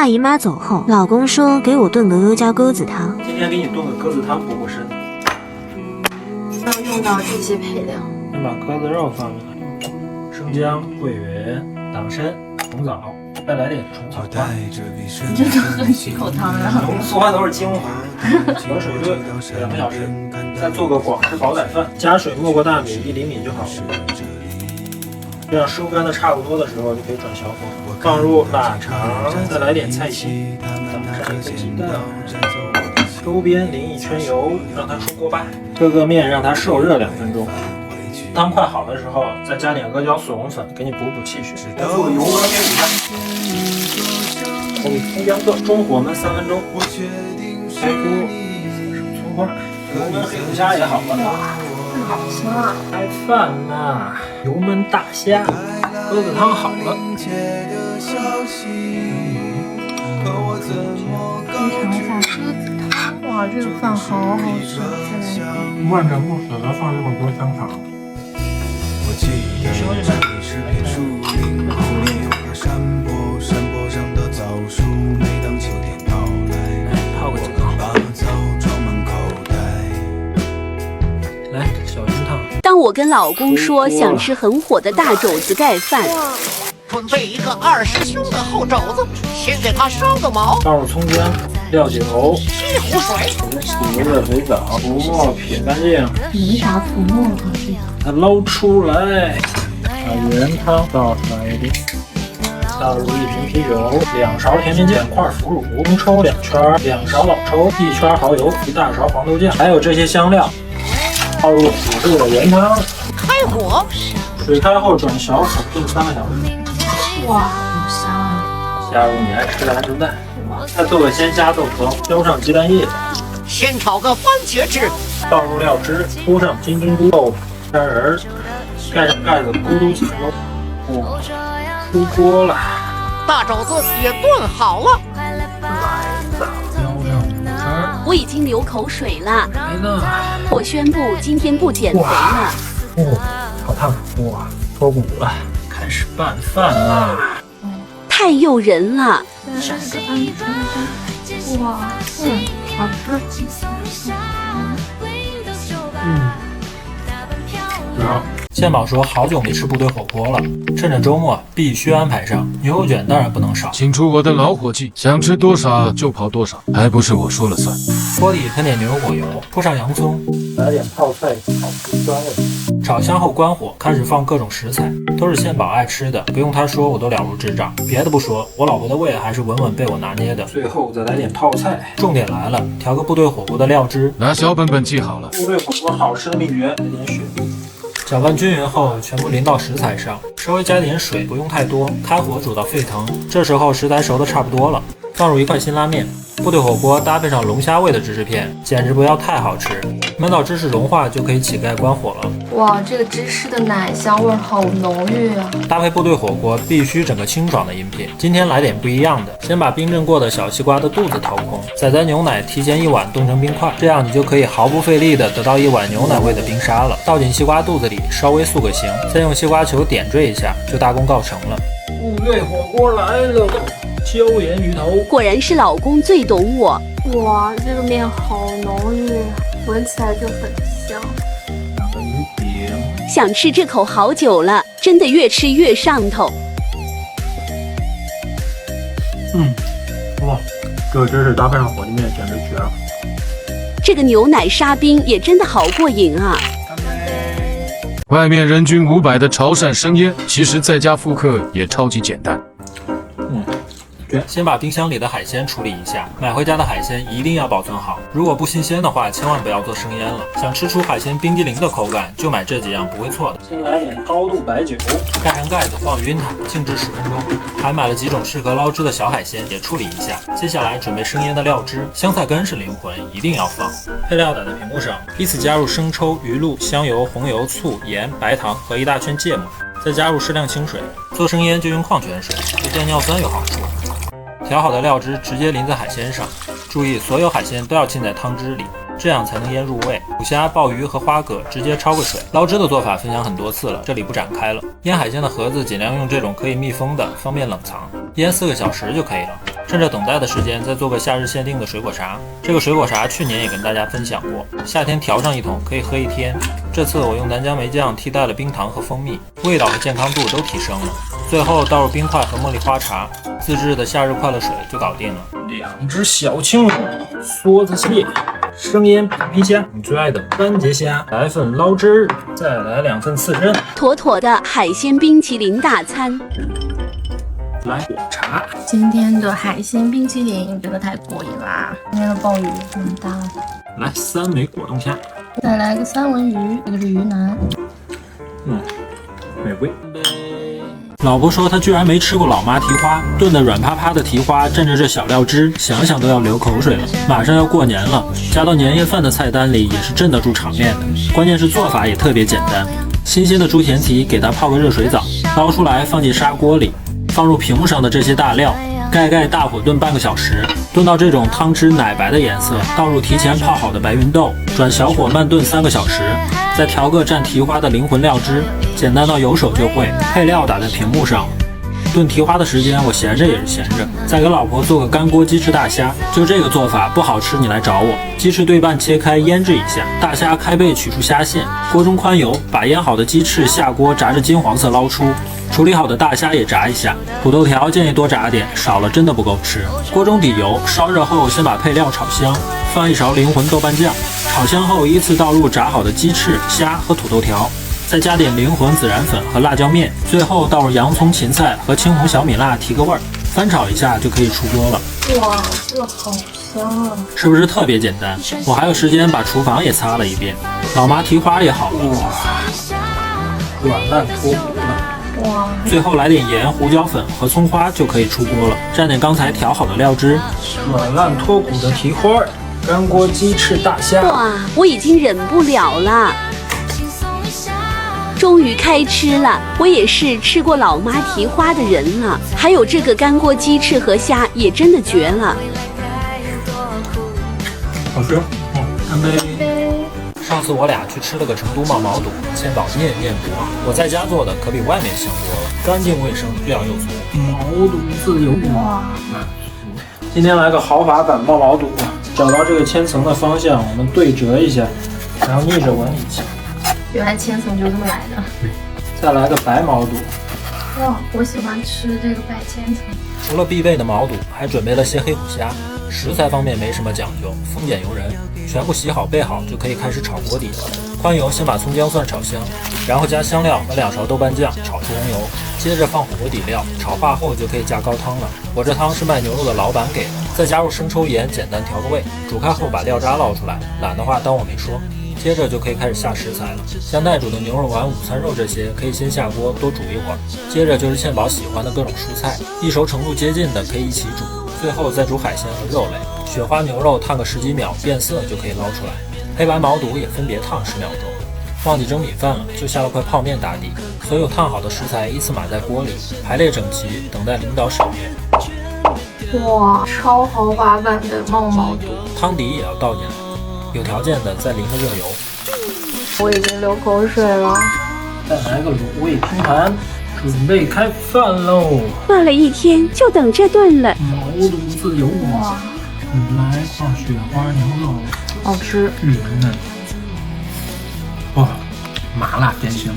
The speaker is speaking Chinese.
大姨妈走后，老公说给我炖个阿胶鸽子汤。今天给你炖个鸽子汤补补身。要用到这些配料。先把鸽子肉放进来，生姜、桂圆、党参、红枣，再来点虫草花。你真的喝几口汤啊？浓缩都是精华。隔水炖2个小时，再做个广式煲仔饭，加水没过大米1厘米就好了。这样收干的差不多的时候，就可以转小火，放入腊肠，再来点菜心，打上一个鸡蛋，周边淋一圈油，让它出锅巴。各个面让它受热2分钟。汤快好的时候，再加点阿胶速溶粉，给你补补气血。再做个油焖给5下，后葱姜蒜，中火焖3分钟。开锅，葱花，油焖黑虎虾也好了。好香啊！开饭啦！油焖大虾，鸽子汤好了。尝一下鸽子汤，哇，这个饭好好吃！再来一个。万人不舍得放这么多香肠。我记得这里是片树林，后面有棵山坡，山坡上的枣树，每当秋天到来，泡个几个，把枣装满口袋。来，小鱼汤。当我跟老公说想吃很火的大肘子盖饭，准备一个20兄的厚肘子，先给它烧个毛，放入葱姜，料酒，一壶水，煮热水澡，浮沫撇干净，没啥浮沫可以。它捞出来，把原汤倒出来一点，倒入1瓶啤酒，2勺甜面酱，2块腐乳，红抽2圈，2勺老抽，1圈蚝油，1大勺黄豆酱，还有这些香料，倒入煮制的原汤，开火，水开后转小火炖3个小时。哇，好香啊！加入你爱吃的鹌鹑蛋，再做个鲜虾豆腐糕，浇上鸡蛋液，先炒个番茄汁，倒入料汁，铺上金针菇、豆腐、虾仁，盖上盖子，咕嘟几分钟。哇，出锅了！大肘子也炖好了。浇上午餐，我已经流口水了。来了！我宣布今天不减肥了。哦，好烫！哇，脱骨了！开始拌饭啦！太诱人了。再来个鹌鹑蛋，哇，好吃。好。献宝说好久没吃部队火锅了，趁着周末必须安排上。牛肉卷当然不能少，请出我的老伙计，想吃多少就跑多少，还不是我说了算。锅底喷点牛油果油，铺上洋葱，来点泡菜炒出酸味。炒香后关火，开始放各种食材，都是献宝爱吃的，不用他说我都了如指掌。别的不说，我老婆的胃还是稳稳被我拿捏的。最后再来点泡菜，重点来了，调个部队火锅的料汁。拿小本本记好了。部队火锅好吃的秘诀，来点血。搅拌均匀后，全部淋到食材上，稍微加点水，不用太多，开火煮到沸腾。这时候食材熟的差不多了，放入1块辛拉面。部队火锅搭配上龙虾味的芝士片，简直不要太好吃。焖到芝士融化就可以起盖关火了。哇，这个芝士的奶香味好浓郁啊！搭配部队火锅必须整个清爽的饮品。今天来点不一样的，先把冰镇过的小西瓜的肚子掏空，再在牛奶提前1碗冻成冰块，这样你就可以毫不费力的得到1碗牛奶味的冰沙了。倒进西瓜肚子里，稍微塑个形，再用西瓜球点缀一下，就大功告成了。部队火锅来了，椒盐鱼头。果然是老公最懂我。哇，这个面好浓郁，闻起来就很香。鱼饼，想吃这口好久了，真的越吃越上头。哇，这个芝士搭配上火鸡面简直绝了。这个牛奶沙冰也真的好过瘾啊！外面人均500的潮汕生腌，其实在家复刻也超级简单。先把冰箱里的海鲜处理一下，买回家的海鲜一定要保存好，如果不新鲜的话，千万不要做生腌了。想吃出海鲜冰激凌的口感，就买这几样不会错的。先来点高度白酒，盖上盖子放匀它，静置10分钟。还买了几种适合捞汁的小海鲜，也处理一下。接下来准备生腌的料汁，香菜根是灵魂，一定要放。配料打在屏幕上，依次加入生抽、鱼露、香油、红油、醋、盐、白糖和1大圈芥末，再加入适量清水。做生腌就用矿泉水，对降尿酸有好处。调好的料汁直接淋在海鲜上，注意所有海鲜都要浸在汤汁里，这样才能腌入味。虎虾、鲍鱼和花蛤直接焯个水。捞汁的做法分享很多次了，这里不展开了。腌海鲜的盒子尽量用这种可以密封的，方便冷藏。腌4个小时就可以了。趁着等待的时间，再做个夏日限定的水果茶。这个水果茶去年也跟大家分享过，夏天调上一桶可以喝1天。这次我用南姜梅酱替代了冰糖和蜂蜜，味道和健康度都提升了。最后倒入冰块和茉莉花茶，自制的夏日快乐水就搞定了。2只小青龙，梭子系列。生腌皮皮虾，你最爱的番茄虾，来份捞汁，再来2份刺身，妥妥的海鲜冰淇淋大餐。来果茶。今天的海鲜冰淇淋这个太过瘾啦！今天的鲍鱼很大，来3枚果冻虾，再来个三文鱼，这个是鱼腩。美味。老婆说她居然没吃过老妈蹄花，炖的软趴趴的蹄花蘸着这小料汁，想想都要流口水了。马上要过年了，加到年夜饭的菜单里也是镇得住场面的。关键是做法也特别简单，新鲜的猪前蹄给它泡个热水澡，捞出来放进砂锅里，放入屏幕上的这些大料，盖大火炖半个小时，炖到这种汤汁奶白的颜色，倒入提前泡好的白芸豆，转小火慢炖3个小时，再调个蘸蹄花的灵魂料汁，简单到有手就会。配料打在屏幕上。炖蹄花的时间我闲着也是闲着，再给老婆做个干锅鸡翅大虾。就这个做法不好吃你来找我。鸡翅对半切开腌制一下，大虾开背取出虾线，锅中宽油，把腌好的鸡翅下锅炸至金黄色捞出。处理好的大虾也炸一下，土豆条建议多炸点，少了真的不够吃。锅中底油，烧热后先把配料炒香，放1勺灵魂豆瓣酱，炒香后依次倒入炸好的鸡翅、虾和土豆条，再加点灵魂孜然粉和辣椒面，最后倒入洋葱、芹菜和青红小米辣提个味儿，翻炒一下就可以出锅了。哇，这个好香啊！是不是特别简单？我还有时间把厨房也擦了一遍。老妈蹄花也好了，软烂脱骨了。哇！最后来点盐、胡椒粉和葱花就可以出锅了，蘸点刚才调好的料汁，软烂脱骨的蹄花，干锅鸡翅大虾。哇，我已经忍不了了。终于开吃了，我也是吃过老妈蹄花的人了。还有这个干锅鸡翅和虾也真的绝了。好吃，干杯！上次我俩去吃了个成都冒毛肚，千宝念念不忘。我在家做的可比外面香多了，干净卫生，量又足。毛肚自由哇！今天来个豪华版冒毛肚，找到这个千层的方向，我们对折一下，然后逆着纹一下。原来千层就这么来的。再来个白毛肚。哇，我喜欢吃这个白千层。除了必备的毛肚，还准备了些黑虎虾。食材方面没什么讲究，丰俭由人，全部洗好备好就可以开始炒锅底了。宽油先把葱姜蒜炒香，然后加香料和2勺豆瓣酱炒出红油，接着放火锅底料，炒化后就可以加高汤了。我这汤是卖牛肉的老板给的，再加入生抽盐，简单调个味。煮开后把料渣捞出来，懒的话当我没说。接着就可以开始下食材了，像耐煮的牛肉丸、午餐肉这些可以先下锅多煮一会儿。接着就是倩宝喜欢的各种蔬菜，一熟程度接近的可以一起煮。最后再煮海鲜和肉类，雪花牛肉烫个10几秒变色就可以捞出来，黑白毛肚也分别烫10秒钟。忘记蒸米饭了，就下了块泡面打底。所有烫好的食材依次码在锅里，排列整齐，等待领导审阅。哇，超豪华版的冒毛肚，汤底也要倒进来，有条件的再淋个热油。我已经流口水了。再来个卤味拼盘，准备开饭喽！饿了一天，就等这顿了。毛肚自由哇！来块雪花牛肉，好吃。嫩。哇，麻辣鲜香。